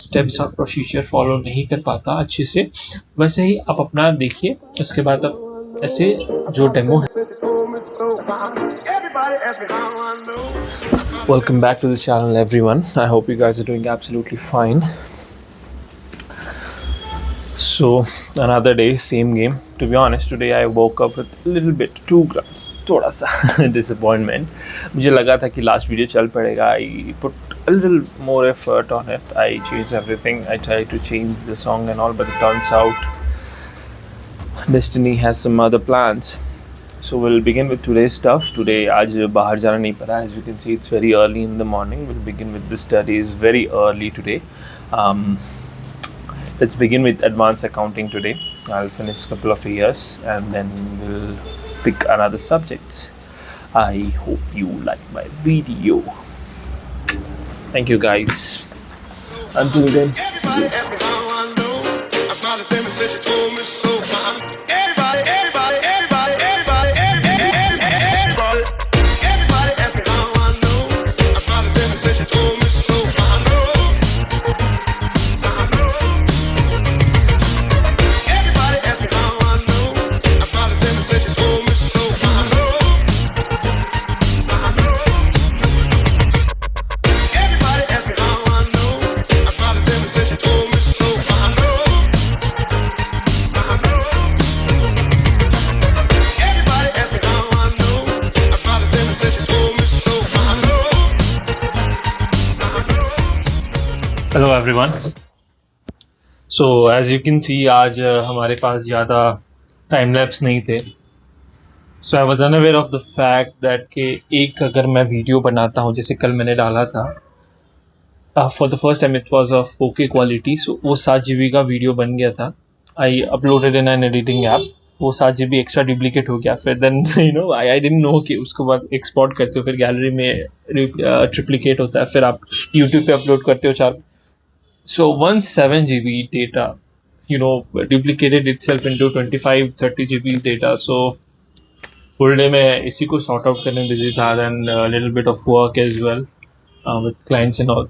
Steps और procedure follow नहीं कर पाता अच्छे से, वैसे ही आप अपना देखिए। उसके बाद आप ऐसे जो डेमो है। Welcome back to the channel, everyone. I hope you guys are doing absolutely fine. So another day, same game. To be honest, today I woke up with a little bit 2 grams, थोड़ा सा disappointment. मुझे लगा था कि last video चल पड़ेगा. I put a little more effort on it. I changed everything. I tried to change the song and all, but it turns out Destiny has some other plans. So we'll begin with today's stuff. Today आज बाहर जाना नहीं पड़ा. As you can see, it's very early in the morning. We'll begin with the studies very early today. Let's begin with advanced accounting today. I'll finish a couple of years and then we'll pick another subjects. I hope you like my video. Thank you guys. Until then, see you. Hello everyone. So as you can see आज हमारे पास ज़्यादा time lapse नहीं थे. So I was unaware of the fact that कि एक अगर मैं वीडियो बनाता हूँ, जैसे कल मैंने डाला था, for the first time it was of 4K quality. So वो 7 GB का वीडियो बन गया था. I uploaded in an editing app. वो 7 GB एक्स्ट्रा डुप्लीकेट हो गया. फिर देन आई डिडंट नो कि उसके बाद एक्सपोर्ट करते हो, फिर गैलरी में ट्रिप्लीकेट होता है, फिर आप यूट्यूब पे अपलोड करते हो 4. So once 7 GB data, duplicated itself into 25-30 GB data. So full day में इसी को sort out करने busy था, and a little bit of work as well with clients and all.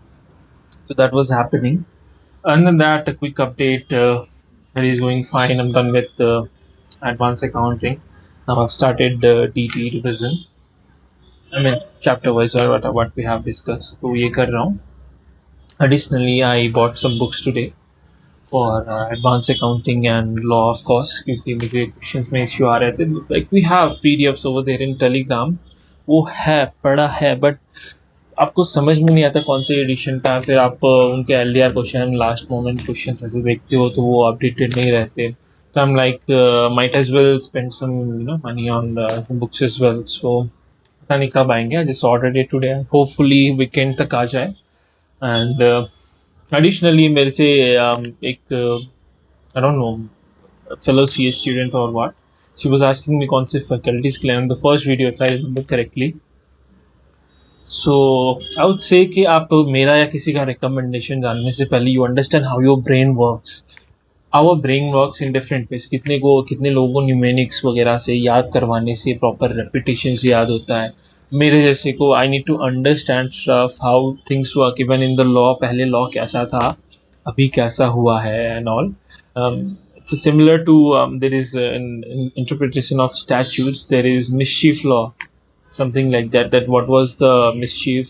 So that was happening. And then that, a quick update. That is going fine. I'm done with advanced accounting. Now I've started DT revision. I mean chapter wise or what we have discussed. तो ये कर रहा हूँ. Additionally, I bought some books today for advanced accounting and law, of course, क्योंकि मुझे questions में issue आ रहे थे. Like we have PDFs over there in Telegram. वो है, पढ़ा है, but आपको समझ में नहीं आता कौन से एडिशन का. फिर आप उनके LDR question, last moment question ऐसे देखते हो तो वो अपडेटेड नहीं रहते. तो I'm like might as well spend some money on books as well. So पता नहीं कब आएंगे. I just ordered it today. Hopefully weekend तक आ जाए. And additionally मेरे से एक I don't know fellow CS student or what, she was asking me कौन से faculties के लिए in the first video if I remember correctly. So I would say कि आप मेरा या किसी का recommendation जानने से पहले you understand how your brain works. Our brain works in different ways. कितने लोगों को न्यूमेनिक्स वगैरह से याद करवाने से प्रॉपर रेपिटेशन से याद होता है. मेरे जैसे को I need to understand how things work even in the law. पहले लॉ कैसा था, अभी कैसा हुआ है and all. It's similar to there is in interpretation of statutes there is mischief law, something like that what was the mischief,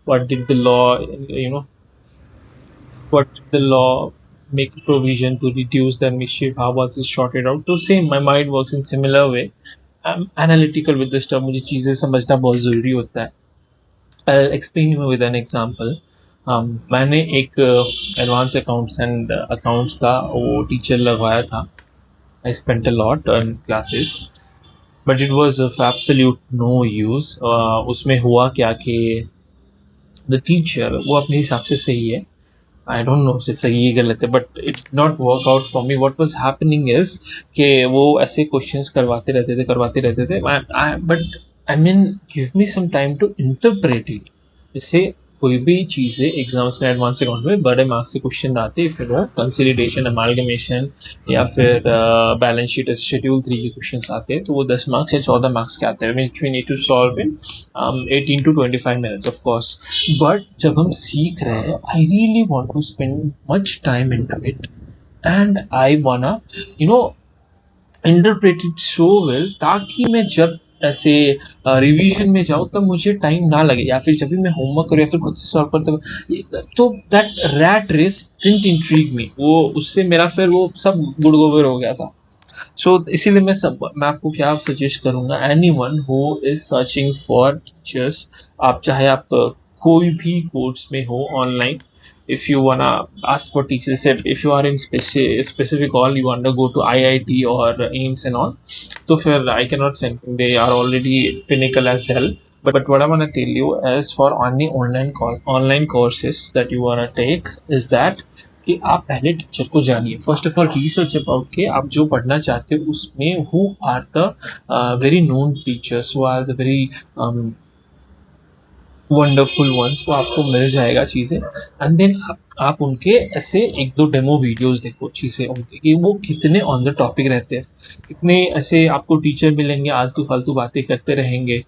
what did the law what did the law make a provision to reduce the mischief, how was it sorted out. So same, my mind works in similar way. I'm analytical with this stuff. मुझे चीज़ें समझना बहुत ज़रूरी होता है. I'll explain you with an example. मैंने एक advance accounts and accounts का वो टीचर लगवाया था. I spent a lot on classes, but it was of absolute no use. उसमें हुआ क्या कि the teacher वो अपने हिसाब से सही है. I don't know if it's सही है गलत है, but it did not work out for me. What was happening is कि वो ऐसे questions करवाते रहते थे. But I mean, give me some time to interpret it. जैसे कोई भी चीज़ें एग्जाम्स में एडवांस अकाउंट में बड़े मार्क्स से क्वेश्चन आते हैं, फिर वो कंसिडरेशन, अमालगमेशन या फिर बैलेंस शीट शेड्यूल 3 के क्वेश्चन आते हैं, तो वो 10 मार्क्स या 14 मार्क्स के आते हैं, which we need to solve in 18 to 25 minutes of course. But जब हम सीख रहे हैं, I really want to spend much time in to it and I wanna interpret it so well, ताकि मैं जब ऐसे रिवीजन में जाऊँ तब मुझे टाइम ना लगे, या फिर जब भी मैं होमवर्क करूँ या फिर खुद से सॉल्व करता तो that rat race didn't intrigue me, वो उससे मेरा फिर वो सब गुड गोबर हो गया था. सो इसीलिए मैं आपको क्या सजेस्ट करूँगा, anyone who is searching for teachers, आप चाहे आप कोई भी कोर्स में हो online, if you wanna ask for teachers, if you are in specific all you want to go to IIT or AIMS and all, so fair I cannot say anything, they are already pinnacle as hell. But what I want to tell you as for only online courses that you want to take is that कि आप पहले teacher को जानिए. First of all research about के आप जो पढ़ना चाहते हो उसमें who are the very known teachers, who are the very wonderful ones, वो आपको मिल जाएगा चीज़ें. एंड देन आप उनके ऐसे 1-2 डेमो वीडियोस देखो चीज़ें उनके, कि वो कितने ऑन द टॉपिक रहते हैं, कितने ऐसे आपको टीचर मिलेंगे आलतू फालतू बातें करते रहेंगे.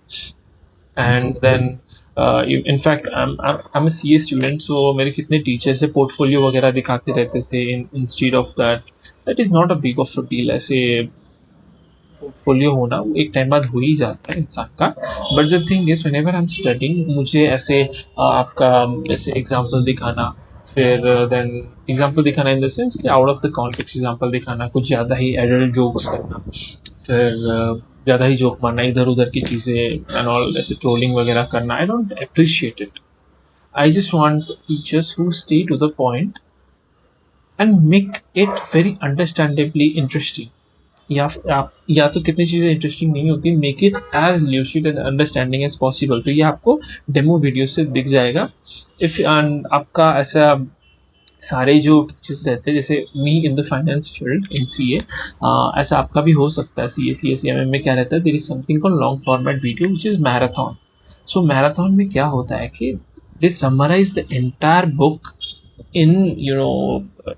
And then in fact I am a CA student, so मेरे कितने टीचर्स से पोर्टफोलियो वगैरह दिखाते रहते थे instead of that is not a big of deal. ऐसे पोर्टफोलियो होना वो एक टाइम बाद हो ही जाता है इंसान का. But the thing is whenever I am studying, मुझे ऐसे आपका ऐसे एग्जांपल दिखाना, फिर देन एग्जांपल दिखाना इन द सेंस कि out of the context example दिखाना, कुछ ज़्यादा ही एडल्ट जोक्स करना, फिर ज़्यादा ही जोक मारना, इधर उधर की चीज़ें एंड ऑल, ऐसे ट्रोलिंग वगैरह करना, I don't appreciate it. I just want teachers who stay to the point and make it very understandably interesting. या तो कितनी चीज़ें इंटरेस्टिंग नहीं होती, make it as lucid and understanding as possible. तो ये आपको डेमो वीडियो से दिख जाएगा. इफ़ आपका ऐसा सारे जो टीचर्स रहते हैं, जैसे me in the finance field in CA, ऐसा आपका भी हो सकता है. CA CMM में क्या रहता है, there is something called long format video which is marathon. So marathon में क्या होता है कि they summarize the entire book in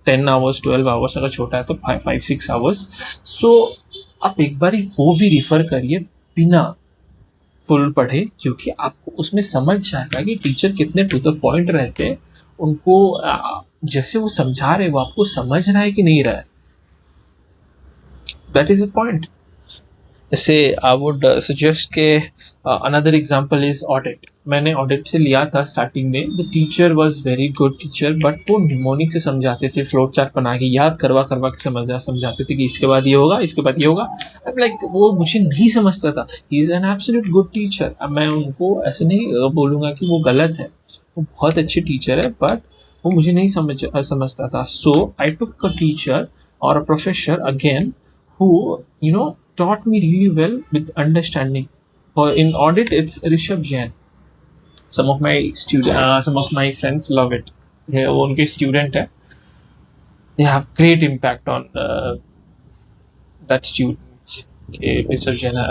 10 hours 12 hours, अगर छोटा है तो 5-6 hours. सो आप एक बार वो भी रिफ़र करिए बिना फुल पढ़े, क्योंकि आपको उसमें समझ जाएगा कि टीचर कितने टू द पॉइंट रहते हैं. उनको जैसे वो समझा रहे, वो आपको समझ रहा है कि नहीं रहा है. That is a point. ऐसे आई वुड सजेस्ट के अनदर एग्जाम्पल इज ऑडिट. मैंने ऑडिट से लिया था स्टार्टिंग में. The teacher was very good teacher, but वो निमोनिक से समझाते थे, फ्लोट चार्ट बना के याद करवा के समझाते थे कि इसके बाद ये होगा, इसके बाद ये होगा. लाइक वो मुझे नहीं समझता था. He is an absolute good teacher. अब मैं उनको ऐसे नहीं बोलूँगा कि वो गलत है, वो बहुत अच्छे टीचर है, बट वो मुझे नहीं समझता था. सो आई टुक अ टीचर और a professor again who taught me really well with understanding. In audit, it's Rishabh Jain. Some of my friends love it. वो उनके student है. They have great impact on that student. Mr. Jain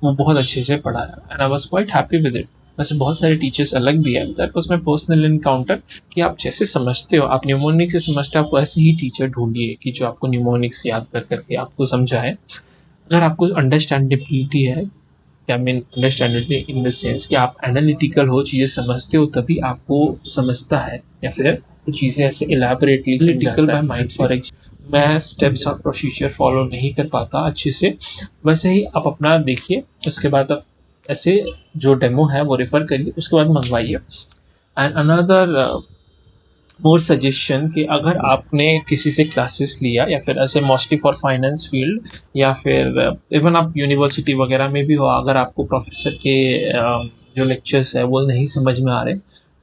वो बहुत अच्छे से पढ़ाया, and I was quite happy with it. वैसे बहुत सारे टीचर्स अलग भी हैं. That was my personal encounter, कि आप जैसे समझते हो, आप न्यूमोनिक से समझते हो, आपको ऐसे ही टीचर ढूंढिए कि जो आपको न्यूमोनिक्स याद करके आपको समझाए. अगर आपको अंडरस्टैंडेबिलिटी है, I mean understandability in the sense कि आप एनालिटिकल हो, चीज़ें समझते हो, तभी आपको समझता है, या फिर चीज़ें ऐसे इलेबोरेटली समझाता है माइंड. फॉर मैं स्टेप्स और प्रोसीजर फॉलो नहीं कर पाता अच्छे से, वैसे ही आप अपना देखिए, उसके बाद आप ऐसे जो डेमो है वो रेफ़र करिए, उसके बाद मंगवाइए. एंड अनदर मोर सजेशन कि अगर आपने किसी से क्लासेस लिया, या फिर ऐसे मोस्टली फॉर फाइनेंस फील्ड, या फिर इवन आप यूनिवर्सिटी वगैरह में भी हो, अगर आपको प्रोफेसर के जो लेक्चर्स है वो नहीं समझ में आ रहे,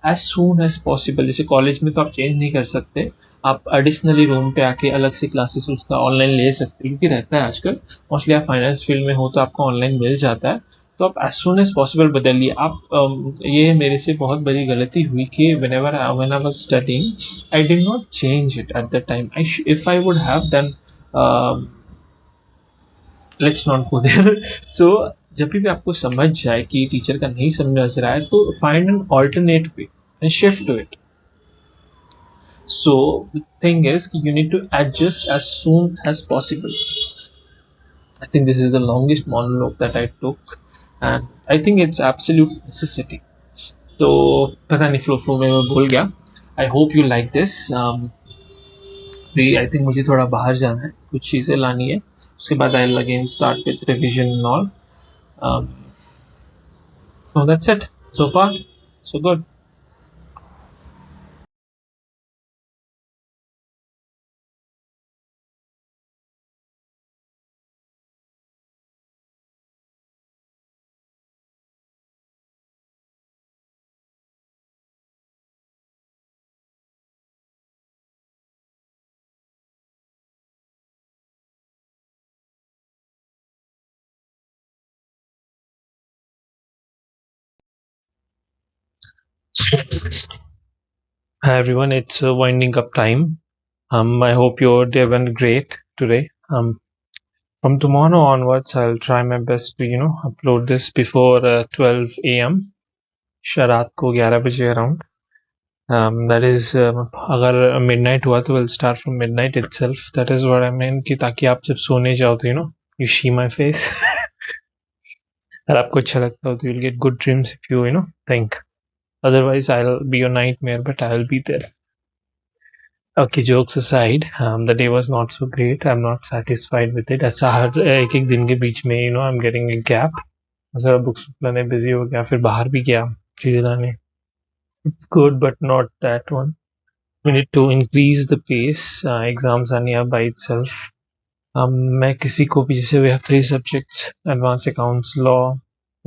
एज सून एज पॉसिबल, जैसे कॉलेज में तो आप चेंज नहीं कर सकते, आप एडिशनली रूम पे आके अलग से क्लासेस उसका ऑनलाइन ले सकते हैं, क्योंकि रहता है आजकल. मोस्टली आप फाइनेंस फील्ड में हो तो आपको ऑनलाइन मिल जाता है, तो आप एज सुन एज पॉसिबल बदलिए. आप ये मेरे से बहुत बड़ी गलती हुई कि when I was studying, I did not change it at the time. If I would have then let's not go there. So जब भी आपको समझ जाए कि टीचर का नहीं समझ रहा है, तो find an alternate way. and shift to it. So the thing is, you need to adjust as soon as possible. I think this is the longest monologue that I took, and I think it's absolute necessity. तो पता नहीं flow flow में मैं भूल गया. I hope you like this. I think मुझे थोड़ा बाहर जाना है, कुछ चीज़ें लानी है. उसके बाद I'll again start with revision and all. So that's it. So far, so good. Hi everyone, it's winding up time. I hope your day went great today. From tomorrow onwards, I'll try my best to upload this before 12 a.m. रात को 11 बजे around. That is, अगर midnight हुआ तो we'll start from midnight itself. That is what I mean कि ताकि आप जब सोने जाओ तो you see my face. अगर आपको अच्छा लगता हो तो you'll get good dreams if you think. Otherwise, I'll be your nightmare, but I'll be there. Okay, jokes aside, the day was not so great. I'm not satisfied with it. ऐसा हर एक दिन के बीच में I'm getting a gap. ऐसा books लाने busy हो गया, फिर बाहर भी गया चीजें लाने. It's good, but not that one. We need to increase the pace. Exams are near by itself. मैं किसी को भी जैसे we have 3 subjects: advanced accounts, law,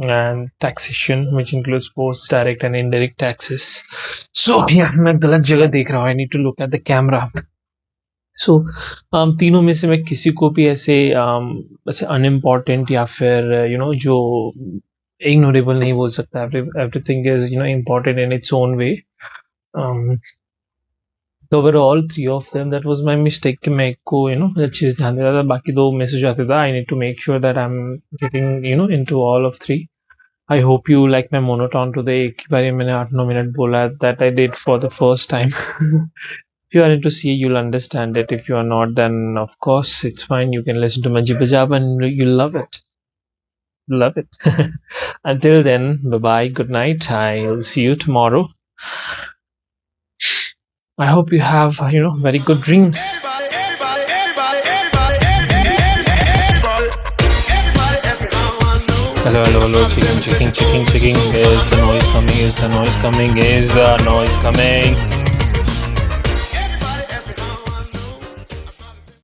and taxation, which includes both direct and indirect taxes. So yeah, मैं गलत जगह देख रहा हूँ. I need to look at the camera. So तीनों में से मैं किसी को भी ऐसे unimportant या फिर जो ignorable नहीं बोल सकता. Everything is important in its own way. So were all 3 of them. That was my mistake कि मैं एक को चीज़ ध्यान दे रहा था, बाकी 2 मैसेज आते था. I need to make sure that I'm getting into all of 3. I hope you like my monotone today. एक बार मैंने 8-9 मिनट बोला, that I did for the first time. If you are into C, you'll understand it. If you are not, then of course it's fine. You can listen to my jibba jabba and you'll love it. Love it. Until then, bye-bye. Good night. I'll see you tomorrow. I hope you have, very good dreams. Hello, checking. Is the noise coming? Is the noise coming?